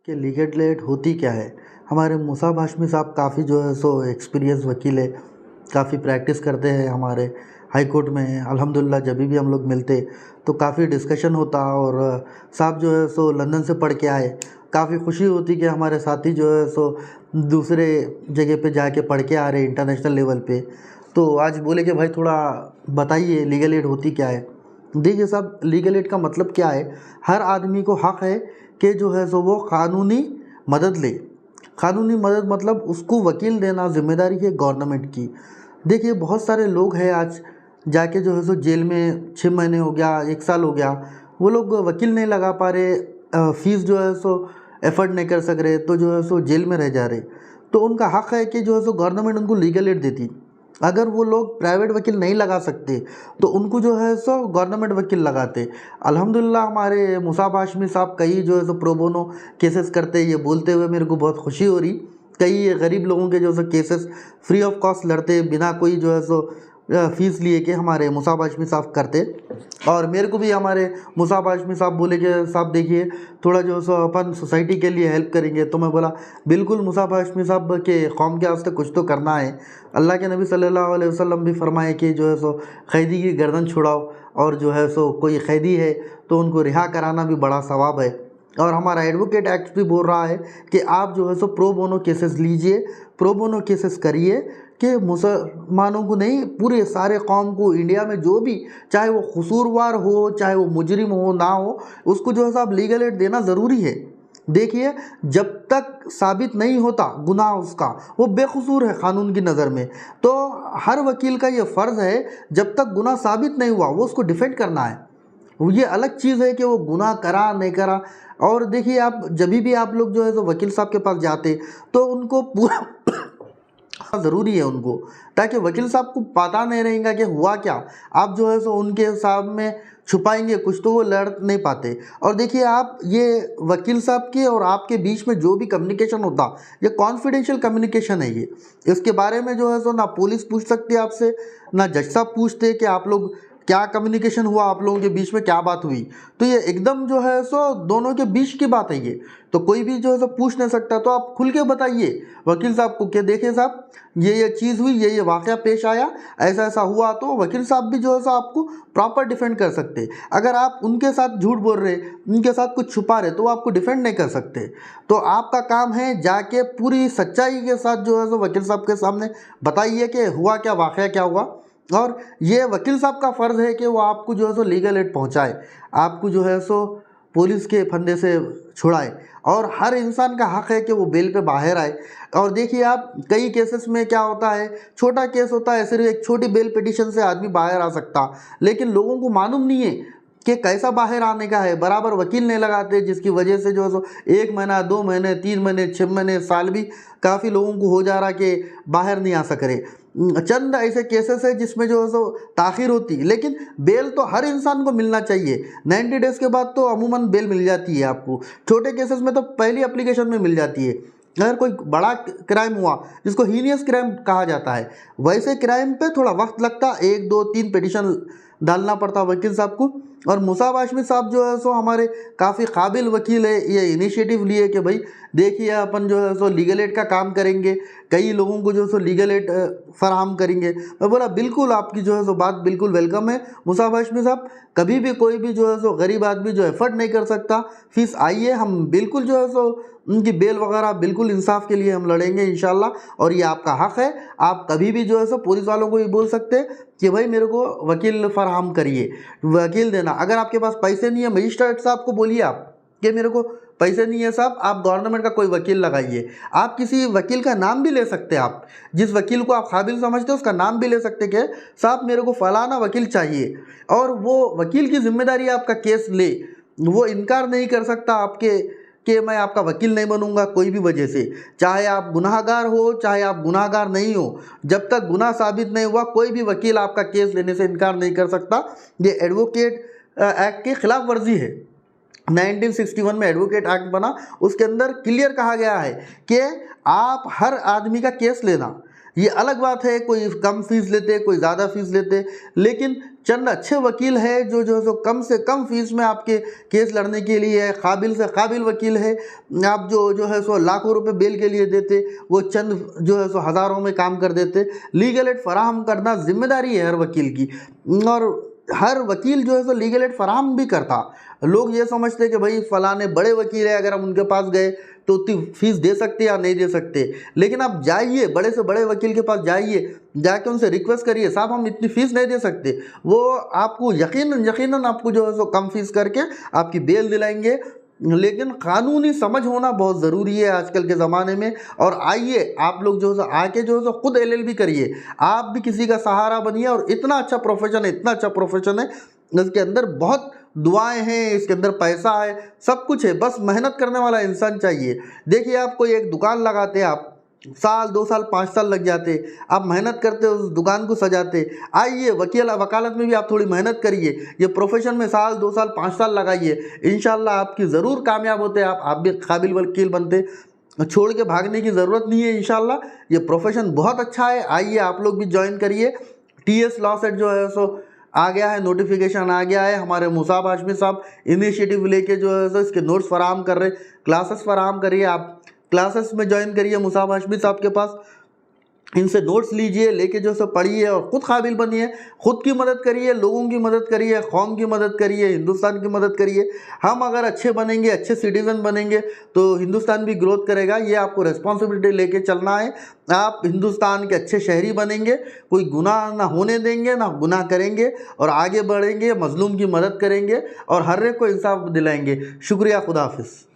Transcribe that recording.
कि legal aid होती क्या है। हमारे मुसाब हाशमी साहब काफ़ी जो है सो एक्सपीरियंस वकील है, काफ़ी प्रैक्टिस करते हैं, हमारे हाई कोर्ट में हैं। अल्हम्दुलिल्लाह जब भी हम लोग मिलते तो काफ़ी डिस्कशन होता और साहब जो है सो लंदन से पढ़ के आए। काफ़ी खुशी होती कि हमारे साथी जो है सो दूसरे जगह पे जाके पढ़ के आ रहे इंटरनेशनल लेवल पे। तो आज बोले कि भाई थोड़ा बताइए लीगल एड होती क्या है। देखिए साहब, लीगल एड का मतलब क्या है। हर आदमी को हक़ है कि जो है सो वो कानूनी मदद ले। कानूनी मदद मतलब उसको वकील देना ज़िम्मेदारी है गवर्नमेंट की। देखिए बहुत सारे लोग हैं आज जाके जो है सो जेल में 6 महीने हो गया, 1 साल हो गया, वो लोग वकील नहीं लगा पा रहे, फ़ीस जो है सो एफ़र्ड नहीं कर सक रहे, तो जो है सो जेल में रह जा रहे। तो उनका हक़ है कि जो है सो गवर्नमेंट उनको लीगल एड देती। अगर वो लोग प्राइवेट वकील नहीं लगा सकते तो उनको जो है सो गवर्नमेंट वकील लगाते। अल्हम्दुलिल्लाह हमारे मुसाब हाशमी साहब कई जो है सो प्रो बोनो केसेस करते, ये बोलते हुए मेरे को बहुत खुशी हो रही। कई गरीब लोगों के जो है सो केसेस फ्री ऑफ कॉस्ट लड़ते, बिना कोई जो है सो फ़ीस लिए कि हमारे मुसाब हाशमी साहब करते। और मेरे को भी हमारे मुसाब हाशमी साहब बोले कि साहब देखिए थोड़ा जो है सो अपन सोसाइटी के लिए हेल्प करेंगे। तो मैं बोला बिल्कुल मुसाब हाशमी साहब के कौम के वास्ते कुछ तो करना है। अल्लाह के नबी सल्लल्लाहु अलैहि वसल्लम भी फरमाए कि जो है सो कैदी की गर्दन छुड़ाओ, और जो है सो कोई कैदी है तो उनको रिहा कराना भी बड़ा सवाब है। और हमारा एडवोकेट एक्ट भी बोल रहा है कि आप जो है सो प्रो बोनो केसेस लीजिए, प्रो बोनो केसेस करिए कि मुसलमानों को नहीं, पूरे सारे कौम को, इंडिया में जो भी, चाहे वो कसूरवार हो, चाहे वो मुजरिम हो ना हो, उसको जो है साहब लीगल एड देना ज़रूरी है। देखिए जब तक साबित नहीं होता गुनाह उसका, वो बेकसूर है कानून की नज़र में। तो हर वकील का ये फ़र्ज़ है जब तक गुनाह साबित नहीं हुआ वो उसको डिफेंड करना है। ये अलग चीज़ है कि वो गुनाह करा नहीं करा। और देखिए आप जब भी आप लोग जो है तो वकील साहब के पास जाते तो उनको पूरा ज़रूरी है उनको, ताकि वकील साहब को पता नहीं रहेगा कि हुआ क्या। आप जो है सो उनके सामने छुपाएंगे कुछ तो वो लड़ नहीं पाते। और देखिए आप ये वकील साहब के और आपके बीच में जो भी कम्युनिकेशन होता, ये कॉन्फिडेंशियल कम्युनिकेशन है। ये इसके बारे में जो है सो ना पुलिस पूछ सकती है आपसे, ना जज साहब पूछते कि आप लोग क्या कम्युनिकेशन हुआ, आप लोगों के बीच में क्या बात हुई। तो ये एकदम जो है सो दोनों के बीच की बात है ये, तो कोई भी जो है सो पूछ नहीं सकता। तो आप खुल के बताइए वकील साहब को कि देखिए साहब ये चीज़ हुई, ये वाक़या पेश आया, ऐसा ऐसा हुआ। तो वकील साहब भी जो है सो आपको प्रॉपर डिफेंड कर सकते। अगर आप उनके साथ झूठ बोल रहे, उनके साथ कुछ छुपा रहे, तो वो आपको डिफेंड नहीं कर सकते। तो आपका काम है जाके पूरी सच्चाई के साथ जो है सो वकील साहब के सामने बताइए कि हुआ क्या, वाक़या क्या हुआ। और ये वकील साहब का फ़र्ज़ है कि वो आपको जो है सो लीगल एड पहुंचाए, आपको जो है सो पुलिस के फंदे से छुड़ाए। और हर इंसान का हक़ है कि वो बेल पे बाहर आए। और देखिए आप कई केसेस में क्या होता है, छोटा केस होता है, सिर्फ एक छोटी बेल पिटीशन से आदमी बाहर आ सकता, लेकिन लोगों को मालूम नहीं है कि कैसा बाहर आने का है। बराबर वकील नहीं लगाते, जिसकी वजह से जो है सो 1 महीना, 2 महीने, 3 महीने, 6 महीने, साल भी काफ़ी लोगों को हो जा रहा कि बाहर नहीं आ सक रहे। चंद ऐसे केसेस है जिसमें जो है सो ताख़ीर होती, लेकिन बेल तो हर इंसान को मिलना चाहिए। 90 डेज़ के बाद तो अमूमन बेल मिल जाती है आपको। छोटे केसेस में तो पहली एप्लीकेशन में मिल जाती है। अगर कोई बड़ा क्राइम हुआ जिसको हीनियस क्राइम कहा जाता है, वैसे क्राइम पे थोड़ा वक्त लगता, 1 2 3 पिटीशन डालना पड़ता वकील साहब को। और मुसाब हाशमी साहब जो है सो हमारे काफ़ी काबिल वकील है। ये इनिशिएटिव लिए कि भाई देखिए अपन जो है सो लीगल एड का काम करेंगे, कई लोगों को जो है सो लीगल एड फराहम करेंगे। मैं बोला बिल्कुल आपकी जो है सो बात बिल्कुल वेलकम है मुसाब हाशमी साहब। कभी भी कोई भी जो है सो गरीब आदमी जो एफर्ट नहीं कर सकता, फीस आइए, हम बिल्कुल जो है सो उनकी बेल वगैरह बिल्कुल इंसाफ के लिए हम लड़ेंगे इंशाल्लाह। और ये आपका हक़ है, आप कभी भी जो है सो पुलिस वालों को भी बोल सकते हैं कि भाई मेरे को वकील फराहम करिए, वकील देना। अगर आपके पास पैसे नहीं है, मजिस्ट्रेट साहब को बोलिए आप कि मेरे को पैसे नहीं है साहब, आप गवर्नमेंट का कोई वकील लगाइए। आप किसी वकील का नाम भी ले सकते हैं, आप जिस वकील को आप काबिल समझते हो उसका नाम भी ले सकते कि साहब मेरे को फलाना वकील चाहिए। और वो वकील की जिम्मेदारी आपका केस ले, वो इनकार नहीं कर सकता आपके कि मैं आपका वकील नहीं बनूंगा कोई भी वजह से। चाहे आप गुनाहगार हो, चाहे आप गुनाहगार नहीं हो, जब तक गुनाह साबित नहीं हुआ कोई भी वकील आपका केस लेने से इनकार नहीं कर सकता। ये एडवोकेट एक्ट की खिलाफ वर्जी है। 1961 में एडवोकेट एक्ट बना, उसके अंदर क्लियर कहा गया है कि आप हर आदमी का केस लेना, ये अलग बात है, कोई कम फीस लेते, कोई ज़्यादा फीस लेते, लेकिन चंद अच्छे वकील है जो है सो कम से कम फीस में आपके केस लड़ने के लिए है, काबिल से काबिल वकील है। आप जो है सो लाखों रुपए बेल के लिए देते, वो चंद जो है सो हज़ारों में काम कर देते। लीगल एड फराहम करना जिम्मेदारी है हर वकील की, और हर वकील जो है सो लीगल एड फराहम भी करता। लोग ये समझते कि भाई फलाने बड़े वकील है, अगर हम उनके पास गए तो उतनी फीस दे सकते या नहीं दे सकते, लेकिन आप जाइए, बड़े से बड़े वकील के पास जाइए, जाके उनसे रिक्वेस्ट करिए, साहब हम इतनी फ़ीस नहीं दे सकते, वो आपको यकीनन आपको जो है सो कम फीस करके आपकी बेल दिलाएंगे। लेकिन कानूनी समझ होना बहुत ज़रूरी है आजकल के ज़माने में। और आइए आप लोग जो है आके जो है खुद LLB करिए, आप भी किसी का सहारा बनिए। और इतना अच्छा प्रोफेशन है, इतना अच्छा प्रोफेशन है, इसके अंदर बहुत दुआएं हैं, इसके अंदर पैसा है, सब कुछ है, बस मेहनत करने वाला इंसान चाहिए। देखिए आप कोई एक दुकान लगाते हैं, आप साल 2 साल 5 साल लग जाते, आप मेहनत करते उस दुकान को सजाते। आइए वकालत में भी आप थोड़ी मेहनत करिए, ये प्रोफेशन में साल 2 साल 5 साल लगाइए, इंशाल्लाह आपकी ज़रूर कामयाब होते, आप भी काबिल वकील बनते। छोड़ के भागने की ज़रूरत नहीं है, इंशाल्लाह ये प्रोफेशन बहुत अच्छा है। आइए आप लोग भी ज्वाइन करिए। TS लॉ सेट जो है सो आ गया है, नोटिफिकेशन आ गया है। हमारे मुसाब हाशमी साहब इनिशिएटिव लेके जो है सो इसके नोट्स फराहम कर रहे, क्लासेस फराहम करिए, आप क्लासेस में ज्वाइन करिए मुसाब हाशमी साहब के पास, इनसे नोट्स लीजिए, लेके जो सब पढ़िए और ख़ुद काबिल बनिए, खुद की मदद करिए, लोगों की मदद करिए, कौम की मदद करिए, हिंदुस्तान की मदद करिए। हम अगर अच्छे बनेंगे, अच्छे सिटीज़न बनेंगे तो हिंदुस्तान भी ग्रोथ करेगा। ये आपको रिस्पॉन्सिबिलिटी लेके चलना है। आप हिंदुस्तान के अच्छे शहरी बनेंगे, कोई गुनाह ना होने देंगे, ना गुनाह करेंगे, और आगे बढ़ेंगे, मजलूम की मदद करेंगे और हर एक को इंसाफ दिलाएंगे। शुक्रिया, खुदा हाफिज़।